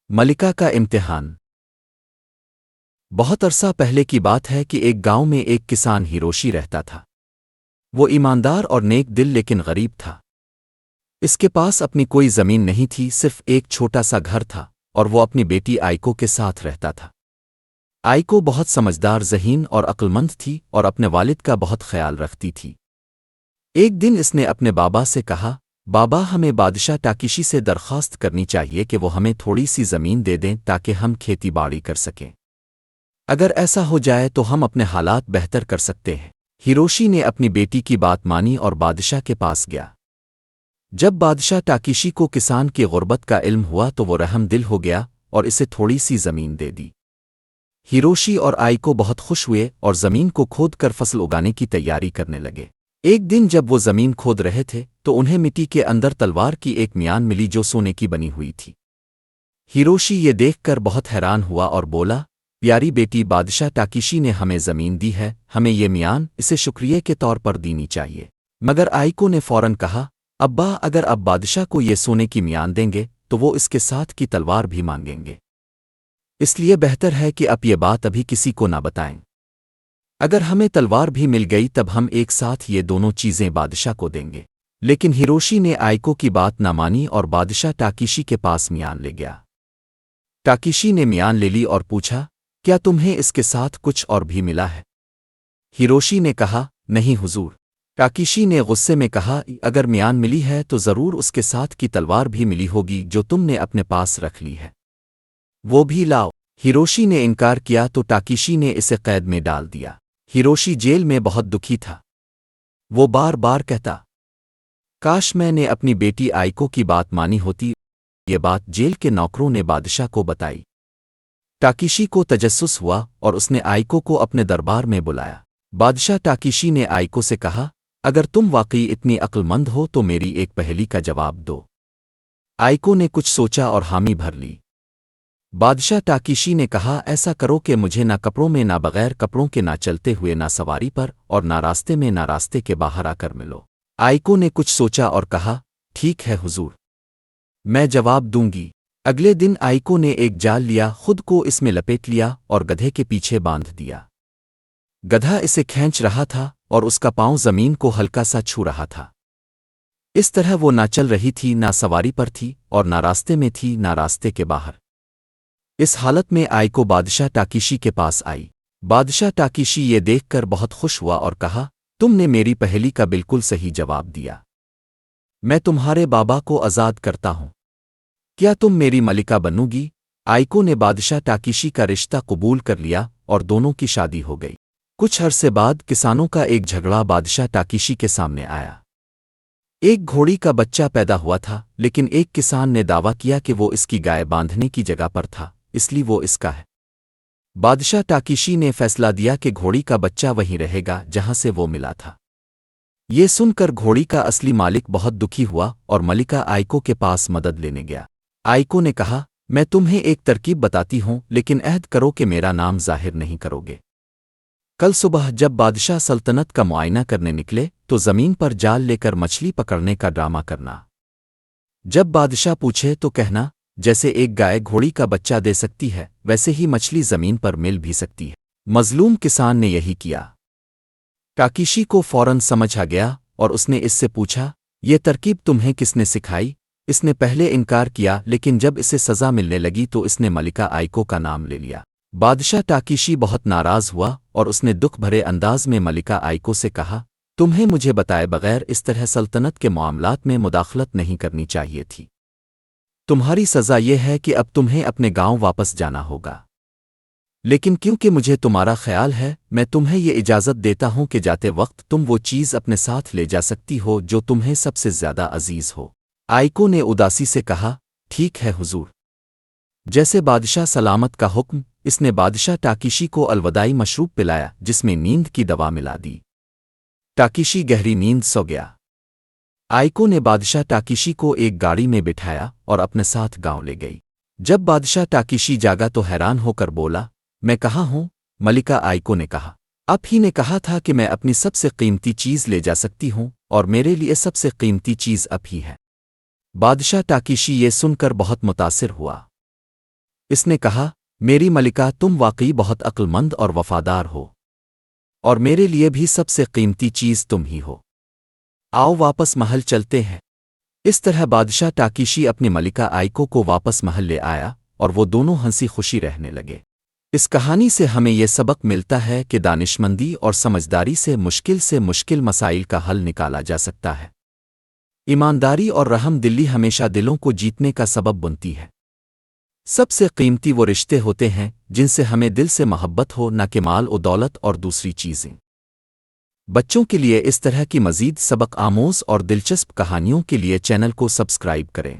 ملکہ کا امتحان۔ بہت عرصہ پہلے کی بات ہے کہ ایک گاؤں میں ایک کسان ہیروشی رہتا تھا۔ وہ ایماندار اور نیک دل لیکن غریب تھا۔ اس کے پاس اپنی کوئی زمین نہیں تھی، صرف ایک چھوٹا سا گھر تھا، اور وہ اپنی بیٹی آئیکو کے ساتھ رہتا تھا۔ آئیکو بہت سمجھدار، ذہین اور عقلمند تھی اور اپنے والد کا بہت خیال رکھتی تھی۔ ایک دن اس نے اپنے بابا سے کہا، بابا، ہمیں بادشاہ ٹاکیشی سے درخواست کرنی چاہیے کہ وہ ہمیں تھوڑی سی زمین دے دیں تاکہ ہم کھیتی باڑی کر سکیں۔ اگر ایسا ہو جائے تو ہم اپنے حالات بہتر کر سکتے ہیں۔ ہیروشی نے اپنی بیٹی کی بات مانی اور بادشاہ کے پاس گیا۔ جب بادشاہ ٹاکیشی کو کسان کی غربت کا علم ہوا تو وہ رحم دل ہو گیا اور اسے تھوڑی سی زمین دے دی۔ ہیروشی اور آئیکو بہت خوش ہوئے اور زمین کو کھود کر فصل اگانے کی تیاری کرنے لگے۔ ایک دن جب وہ زمین کھود رہے تھے تو انہیں مٹی کے اندر تلوار کی ایک میان ملی جو سونے کی بنی ہوئی تھی۔ ہیروشی یہ دیکھ کر بہت حیران ہوا اور بولا، پیاری بیٹی، بادشاہ ٹاکیشی نے ہمیں زمین دی ہے، ہمیں یہ میان اسے شکریہ کے طور پر دینی چاہیے۔ مگر آئیکو نے فوراً کہا، ابا، اگر اب بادشاہ کو یہ سونے کی میان دیں گے تو وہ اس کے ساتھ کی تلوار بھی مانگیں گے، اس لیے بہتر ہے کہ اب یہ بات ابھی کسی کو نہ بتائیں۔ اگر ہمیں تلوار بھی مل گئی تب ہم ایک ساتھ یہ دونوں چیزیں بادشاہ کو دیں گے۔ لیکن ہیروشی نے آئیکو کی بات نہ مانی اور بادشاہ ٹاکیشی کے پاس میان لے گیا۔ ٹاکیشی نے میان لے لی اور پوچھا، کیا تمہیں اس کے ساتھ کچھ اور بھی ملا ہے؟ ہیروشی نے کہا، نہیں حضور۔ ٹاکیشی نے غصے میں کہا، اگر میان ملی ہے تو ضرور اس کے ساتھ کی تلوار بھی ملی ہوگی جو تم نے اپنے پاس رکھ لی ہے، وہ بھی لاؤ۔ ہیروشی نے انکار کیا تو ٹاکیشی نے اسے قید میں ڈال دیا۔ ہیروشی جیل میں بہت دکھی تھا۔ وہ بار بار کہتا، کاش میں نے اپنی بیٹی آئیکو کی بات مانی ہوتی۔ یہ بات جیل کے نوکروں نے بادشاہ کو بتائی۔ ٹاکیشی کو تجسس ہوا اور اس نے آئیکو کو اپنے دربار میں بلایا۔ بادشاہ ٹاکیشی نے آئیکو سے کہا، اگر تم واقعی اتنی عقل مند ہو تو میری ایک پہلی کا جواب دو۔ آئیکو نے کچھ سوچا اور حامی بھر لی۔ بادشاہ ٹاکیشی نے کہا، ایسا کرو کہ مجھے نہ کپڑوں میں، نہ بغیر کپڑوں کے، نہ چلتے ہوئے، نہ سواری پر، اور نہ راستے میں، نہ راستے کے باہر آ کر ملو۔ آئیکو نے کچھ سوچا اور کہا، ٹھیک ہے حضور، میں جواب دوں گی۔ اگلے دن آئیکو نے ایک جال لیا، خود کو اس میں لپیٹ لیا اور گدھے کے پیچھے باندھ دیا۔ گدھا اسے کھینچ رہا تھا اور اس کا پاؤں زمین کو ہلکا سا چھو رہا تھا۔ اس طرح وہ نہ چل رہی تھی، نہ سواری پر تھی، اور نہ راستے میں تھی، نہ راستے کے باہر۔ اس حالت میں آئیکو بادشاہ ٹاکیشی کے پاس آئی۔ بادشاہ ٹاکیشی یہ دیکھ کر بہت خوش ہوا اور کہا، تم نے میری پہلی کا بالکل صحیح جواب دیا۔ میں تمہارے بابا کو آزاد کرتا ہوں۔ کیا تم میری ملکہ بنو گی؟ آئیکو نے بادشاہ ٹاکیشی کا رشتہ قبول کر لیا اور دونوں کی شادی ہو گئی۔ کچھ عرصے بعد کسانوں کا ایک جھگڑا بادشاہ ٹاکیشی کے سامنے آیا۔ ایک گھوڑی کا بچہ پیدا ہوا تھا، لیکن ایک کسان نے دعویٰ کیا کہ وہ اس کی گائے باندھنے کی جگہ پر تھا، اس لیے وہ اس کا ہے۔ بادشاہ ٹاکیشی نے فیصلہ دیا کہ گھوڑی کا بچہ وہیں رہے گا جہاں سے وہ ملا تھا۔ یہ سن کر گھوڑی کا اصلی مالک بہت دکھی ہوا اور ملکہ آئیکو کے پاس مدد لینے گیا۔ آئیکو نے کہا، میں تمہیں ایک ترکیب بتاتی ہوں، لیکن عہد کرو کہ میرا نام ظاہر نہیں کرو گے۔ کل صبح جب بادشاہ سلطنت کا معائنہ کرنے نکلے تو زمین پر جال لے کر مچھلی پکڑنے کا ڈرامہ کرنا۔ جب بادشاہ پوچھے تو کہنا، جیسے ایک گائے گھوڑی کا بچہ دے سکتی ہے ویسے ہی مچھلی زمین پر مل بھی سکتی ہے۔ مظلوم کسان نے یہی کیا۔ ٹاکیشی کو فوراً سمجھ آ گیا اور اس نے اس سے پوچھا، یہ ترکیب تمہیں کس نے سکھائی؟ اس نے پہلے انکار کیا، لیکن جب اسے سزا ملنے لگی تو اس نے ملکہ آئیکو کا نام لے لیا۔ بادشاہ ٹاکیشی بہت ناراض ہوا اور اس نے دکھ بھرے انداز میں ملکہ آئیکو سے کہا، تمہیں مجھے بتائے بغیر اس طرح سلطنت کے معاملات میں مداخلت نہیں کرنی چاہیے تھی۔ تمہاری سزا یہ ہے کہ اب تمہیں اپنے گاؤں واپس جانا ہوگا، لیکن کیونکہ مجھے تمہارا خیال ہے میں تمہیں یہ اجازت دیتا ہوں کہ جاتے وقت تم وہ چیز اپنے ساتھ لے جا سکتی ہو جو تمہیں سب سے زیادہ عزیز ہو۔ آئیکو نے اداسی سے کہا، ٹھیک ہے حضور۔ جیسے بادشاہ سلامت کا حکم، اس نے بادشاہ ٹاکیشی کو الوداعی مشروب پلایا جس میں نیند کی دوا ملا دی۔ ٹاکیشی گہری نیند سو گیا۔ آئیکو نے بادشاہ ٹاکیشی کو ایک گاڑی میں بٹھایا اور اپنے ساتھ گاؤں لے گئی۔ جب بادشاہ ٹاکیشی جاگا تو حیران ہو کر بولا، میں کہاں ہوں؟ ملکہ آئیکو نے کہا، آپ ہی نے کہا تھا کہ میں اپنی سب سے قیمتی چیز لے جا سکتی ہوں، اور میرے لیے سب سے قیمتی چیز اب ہی ہے۔ بادشاہ ٹاکیشی یہ سن کر بہت متاثر ہوا۔ اس نے کہا، میری ملکہ تم واقعی بہت عقل مند اور وفادار ہو، اور میرے لیے بھی سب سے قیمتی چیز تم ہی ہو۔ آؤ واپس محل چلتے ہیں۔ اس طرح بادشاہ ٹاکیشی اپنی ملکہ آئیکو کو واپس محل لے آیا، اور وہ دونوں ہنسی خوشی رہنے لگے۔ اس کہانی سے ہمیں یہ سبق ملتا ہے کہ دانشمندی اور سمجھداری سے مشکل مسائل کا حل نکالا جا سکتا ہے۔ ایمانداری اور رحم دلی ہمیشہ دلوں کو جیتنے کا سبب بنتی ہے۔ سب سے قیمتی وہ رشتے ہوتے ہیں جن سے ہمیں دل سے محبت ہو، نہ کہ مال و دولت اور دوسری چیزیں۔ بچوں کے لیے اس طرح کی مزید سبق آموز اور دلچسپ کہانیوں کے لیے چینل کو سبسکرائب کریں۔